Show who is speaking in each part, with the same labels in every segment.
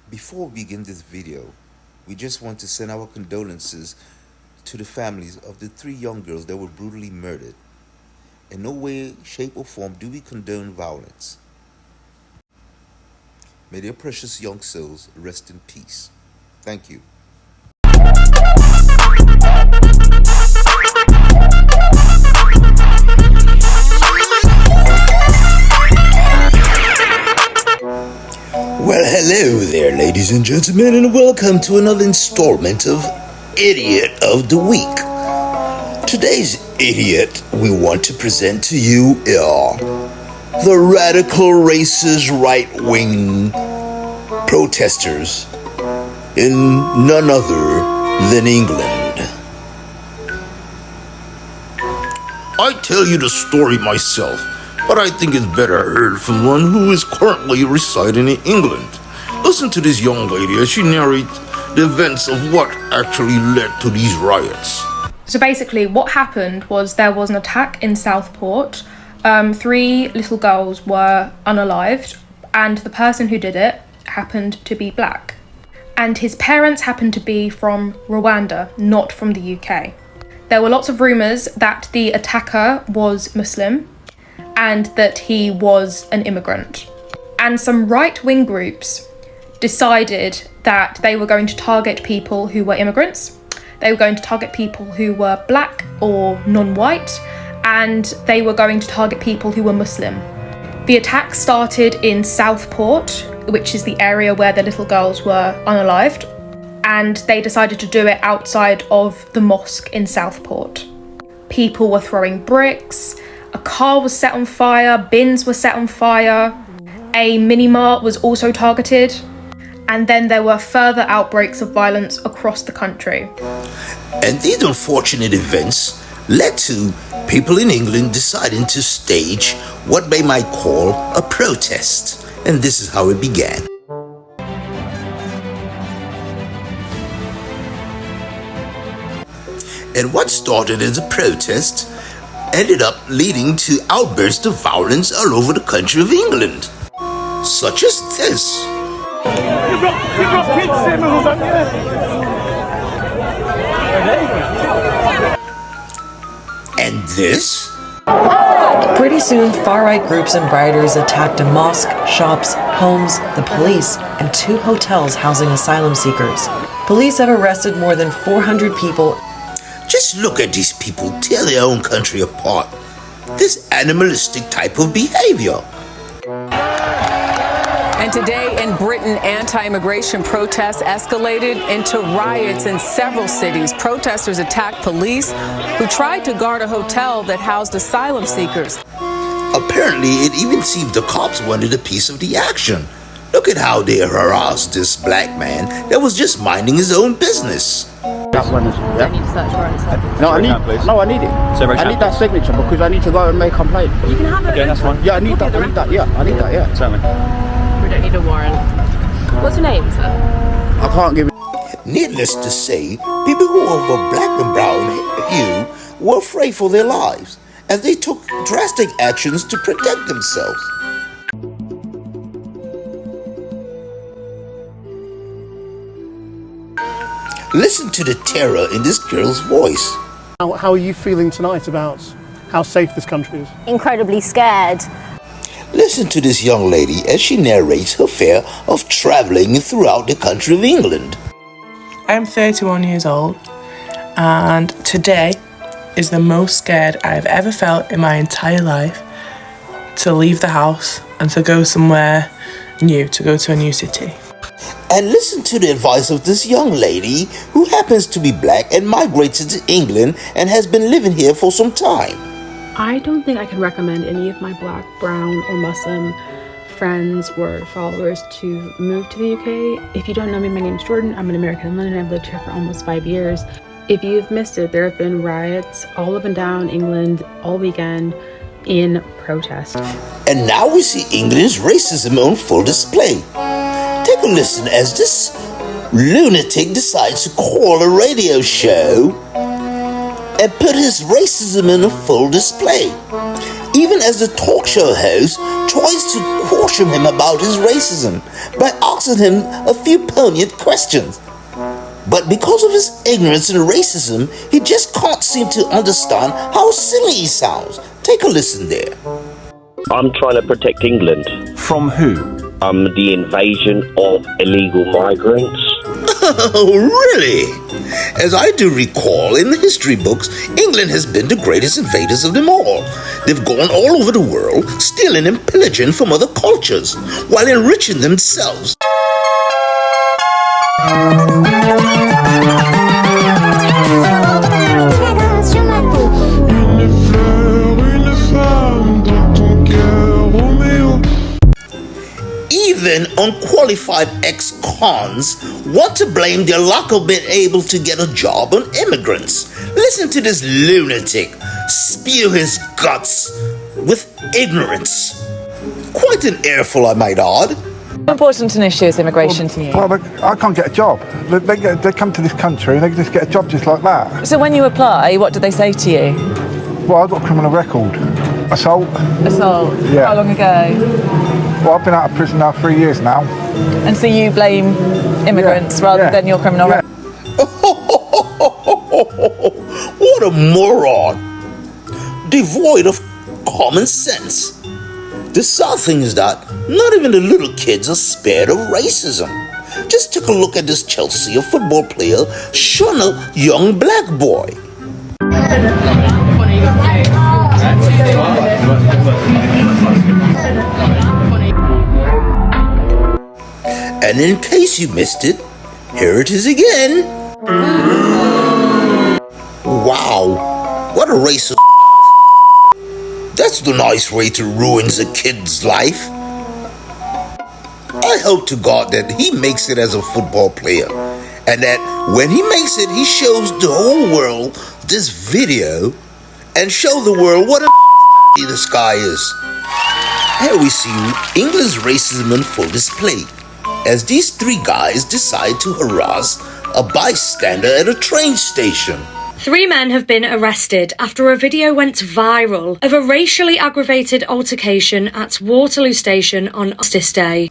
Speaker 1: Before we begin this video, we just want to send our condolences to the families of the three young girls that were brutally murdered. In no way, shape, or form do we condone violence. May their precious young souls rest in peace. Thank you. Well, hello there, ladies and gentlemen, and welcome to another installment of Idiot of the Week. Today's idiot we want to present to you are the radical racist right-wing protesters in none other than England. I tell you the story myself, but I think it's better heard from one who is currently residing in England. Listen to this young lady as she narrates the events of what actually led to these riots.
Speaker 2: So basically what happened was there was an attack in Southport. 3 little girls were unalived, and the person who did it happened to be black. And his parents happened to be from Rwanda, not from the UK. There were lots of rumours that the attacker was Muslim and that he was an immigrant. And some right-wing groups decided that they were going to target people who were immigrants, they were going to target people who were black or non-white, and they were going to target people who were Muslim. The attack started in Southport, which is the area where the little girls were unalived, and they decided to do it outside of the mosque in Southport. People were throwing bricks, a car was set on fire, bins were set on fire, a mini-mart was also targeted, and then there were further outbreaks of violence across the country.
Speaker 1: And these unfortunate events led to people in England deciding to stage what they might call a protest. And this is how it began. And what started as a protest ended up leading to outbursts of violence all over the country of England, such as this.
Speaker 3: You've got kids symbols, haven't you?
Speaker 1: And this.
Speaker 4: Pretty soon, far-right groups and rioters attacked a mosque, shops, homes, the police, and 2 hotels housing asylum seekers. Police have arrested more than 400 people.
Speaker 1: Just look at these people tear their own country apart. This animalistic type of behavior.
Speaker 5: And today in Britain, anti-immigration protests escalated into riots in several cities. Protesters attacked police who tried to guard a hotel that housed asylum seekers.
Speaker 1: Apparently, it even seemed the cops wanted a piece of the action. Look at how they harassed this black man that was just minding his own business.
Speaker 6: That one is, yeah.
Speaker 7: Need to search warrants.
Speaker 6: No, I need it. I need that signature because I need to go and make a complaint.
Speaker 7: You can have it.
Speaker 6: Okay, that's fine. Yeah, I need that. Yeah.
Speaker 7: Certainly. We don't need a warrant. What's your name, sir?
Speaker 6: I can't give it.
Speaker 1: Needless to say, people who were of black and brown hue were afraid for their lives, and they took drastic actions to protect themselves. Listen to the terror in this girl's voice.
Speaker 3: How are you feeling tonight about how safe this country is?
Speaker 8: Incredibly scared.
Speaker 1: Listen to this young lady as she narrates her fear of traveling throughout the country of England.
Speaker 9: I'm 31 years old, and today is the most scared I've ever felt in my entire life to leave the house and to go somewhere new, to go to a new city.
Speaker 1: And listen to the advice of this young lady who happens to be black and migrated to England and has been living here for some time.
Speaker 10: I don't think I can recommend any of my black, brown, or Muslim friends or followers to move to the UK. If you don't know me, my name is Jordan. I'm an American in London. I've lived here for almost 5 years. If you've missed it, there have been riots all up and down England all weekend in protest.
Speaker 1: And now we see England's racism on full display. Take a listen as this lunatic decides to call a radio show and put his racism in a full display. Even as the talk show host tries to caution him about his racism by asking him a few poignant questions. But because of his ignorance and racism, he just can't seem to understand how silly he sounds. Take a listen there.
Speaker 8: I'm trying to protect England.
Speaker 11: From who?
Speaker 8: The invasion of illegal migrants.
Speaker 1: Oh, really? As I do recall, in the history books, England has been the greatest invaders of them all. They've gone all over the world, stealing and pillaging from other cultures, while enriching themselves. Even unqualified ex-cons want to blame their lack of being able to get a job on immigrants. Listen to this lunatic spew his guts with ignorance. Quite an earful, I might add.
Speaker 4: How important an issue is immigration to you?
Speaker 12: Well, I can't get a job. They come to this country and they just get a job just like that.
Speaker 4: So when you apply, what do they say to you?
Speaker 12: Well, I've got a criminal record. Assault.
Speaker 4: Assault?
Speaker 12: Yeah.
Speaker 4: How long ago?
Speaker 12: Well, I've been out of prison now 3 years now.
Speaker 4: And so you blame immigrants rather than your criminal record?
Speaker 1: What a moron! Devoid of common sense. The sad thing is that not even the little kids are spared of racism. Just take a look at this Chelsea football player shun a young black boy. And in case you missed it, here it is again. Wow, what a racist. That's the nice way to ruin a kid's life. I hope to God that he makes it as a football player, and that when he makes it, he shows the whole world this video and show the world what a this guy is. Here we see England's racism on full display, as these three guys decide to harass a bystander at a train station.
Speaker 13: 3 men have been arrested after a video went viral of a racially aggravated altercation at Waterloo Station on Armistice Day.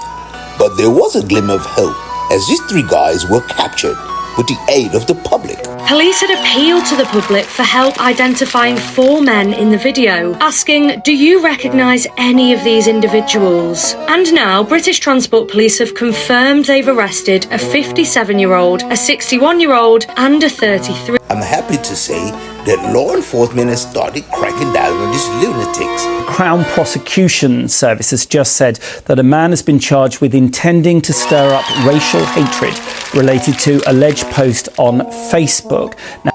Speaker 1: But there was a glimmer of hope, as these 3 guys were captured with the aid of the public.
Speaker 13: Police had appealed to the public for help identifying 4 men in the video, asking, "Do you recognise any of these individuals?" And now British Transport Police have confirmed they've arrested a 57-year-old, a 61-year-old and a 33.
Speaker 1: I'm happy to say that law enforcement has started cracking down on these lunatics.
Speaker 11: Crown Prosecution Service has just said that a man has been charged with intending to stir up racial hatred related to alleged post on Facebook. Now,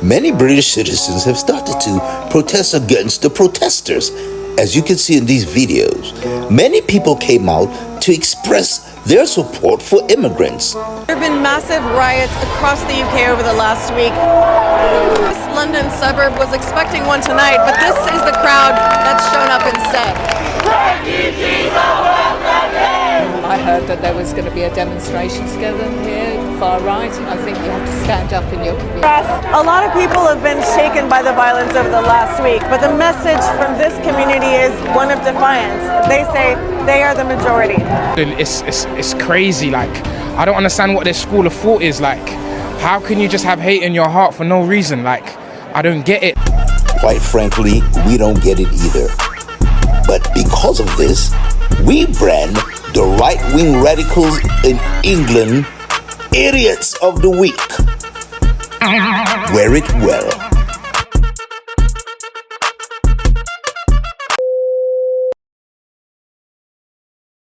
Speaker 1: many British citizens have started to protest against the protesters. As you can see in these videos, many people came out to express their support for immigrants.
Speaker 14: There have been massive riots across the UK over the last week. This London suburb was expecting one tonight, but this is the crowd that's shown up instead.
Speaker 5: I heard that there was going to be a demonstration scheduled here, far right, and I think you have to stand up in your community.
Speaker 14: A lot of people have been shaken by the violence over the last week, but the message from this community is one of defiance. They say they are the majority.
Speaker 15: It's crazy. Like, I don't understand what their school of thought is. Like, how can you just have hate in your heart for no reason? Like, I don't get it.
Speaker 1: Quite frankly, we don't get it either. But because of this, we brand the right-wing radicals in England idiots of the week. Wear it well.